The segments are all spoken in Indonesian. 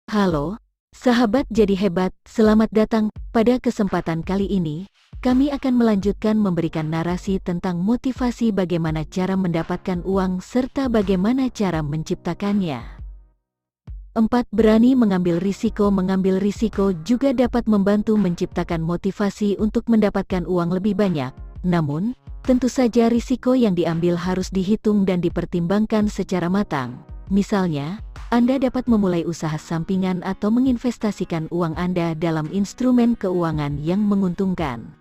Halo, sahabat jadi hebat, selamat datang. Pada kesempatan kali ini, kami akan melanjutkan memberikan narasi tentang motivasi bagaimana cara mendapatkan uang serta bagaimana cara menciptakannya. 4. Berani mengambil risiko. Mengambil risiko juga dapat membantu menciptakan motivasi untuk mendapatkan uang lebih banyak. Namun, tentu saja risiko yang diambil harus dihitung dan dipertimbangkan secara matang. Misalnya, Anda dapat memulai usaha sampingan atau menginvestasikan uang Anda dalam instrumen keuangan yang menguntungkan.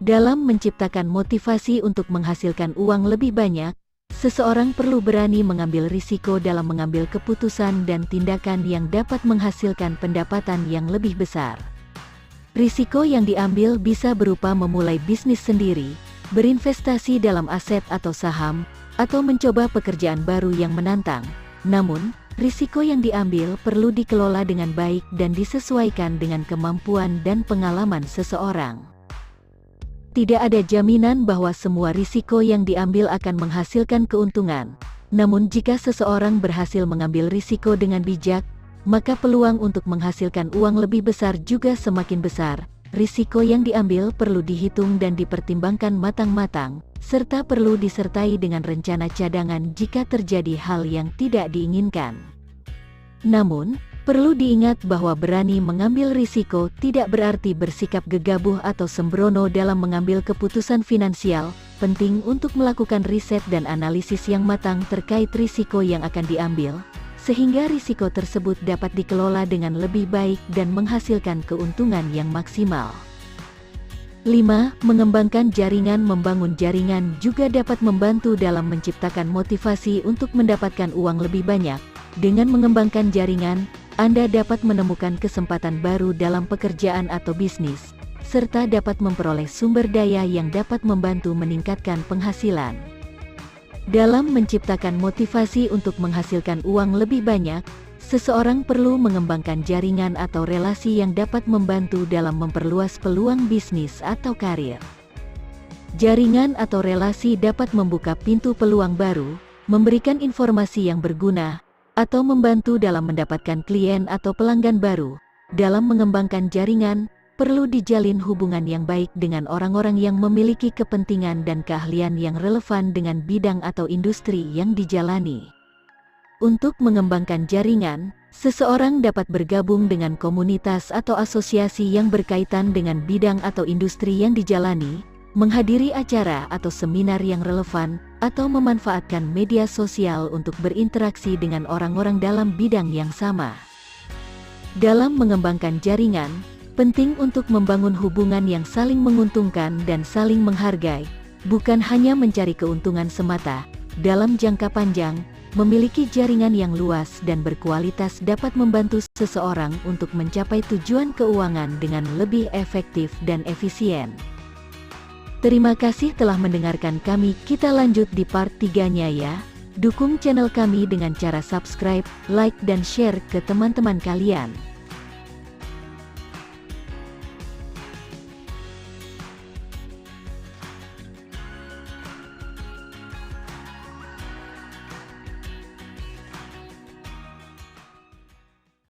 Dalam menciptakan motivasi untuk menghasilkan uang lebih banyak, seseorang perlu berani mengambil risiko dalam mengambil keputusan dan tindakan yang dapat menghasilkan pendapatan yang lebih besar. Risiko yang diambil bisa berupa memulai bisnis sendiri, berinvestasi dalam aset atau saham, atau mencoba pekerjaan baru yang menantang. Namun, risiko yang diambil perlu dikelola dengan baik dan disesuaikan dengan kemampuan dan pengalaman seseorang. Tidak ada jaminan bahwa semua risiko yang diambil akan menghasilkan keuntungan. Namun jika seseorang berhasil mengambil risiko dengan bijak, maka peluang untuk menghasilkan uang lebih besar juga semakin besar. Risiko yang diambil perlu dihitung dan dipertimbangkan matang-matang, serta perlu disertai dengan rencana cadangan jika terjadi hal yang tidak diinginkan. Namun, perlu diingat bahwa berani mengambil risiko tidak berarti bersikap gegabah atau sembrono dalam mengambil keputusan finansial. Penting untuk melakukan riset dan analisis yang matang terkait risiko yang akan diambil, sehingga risiko tersebut dapat dikelola dengan lebih baik dan menghasilkan keuntungan yang maksimal. 5. Mengembangkan jaringan. Membangun jaringan juga dapat membantu dalam menciptakan motivasi untuk mendapatkan uang lebih banyak. Dengan mengembangkan jaringan, Anda dapat menemukan kesempatan baru dalam pekerjaan atau bisnis, serta dapat memperoleh sumber daya yang dapat membantu meningkatkan penghasilan. Dalam menciptakan motivasi untuk menghasilkan uang lebih banyak, seseorang perlu mengembangkan jaringan atau relasi yang dapat membantu dalam memperluas peluang bisnis atau karir. Jaringan atau relasi dapat membuka pintu peluang baru, memberikan informasi yang berguna, atau membantu dalam mendapatkan klien atau pelanggan baru. Dalam mengembangkan jaringan, perlu dijalin hubungan yang baik dengan orang-orang yang memiliki kepentingan dan keahlian yang relevan dengan bidang atau industri yang dijalani. Untuk mengembangkan jaringan, seseorang dapat bergabung dengan komunitas atau asosiasi yang berkaitan dengan bidang atau industri yang dijalani, menghadiri acara atau seminar yang relevan, atau memanfaatkan media sosial untuk berinteraksi dengan orang-orang dalam bidang yang sama. Dalam mengembangkan jaringan, penting untuk membangun hubungan yang saling menguntungkan dan saling menghargai, bukan hanya mencari keuntungan semata. Dalam jangka panjang, memiliki jaringan yang luas dan berkualitas dapat membantu seseorang untuk mencapai tujuan keuangan dengan lebih efektif dan efisien. Terima kasih telah mendengarkan kami. Kita lanjut di part 3-nya ya. Dukung channel kami dengan cara subscribe, like dan share ke teman-teman kalian.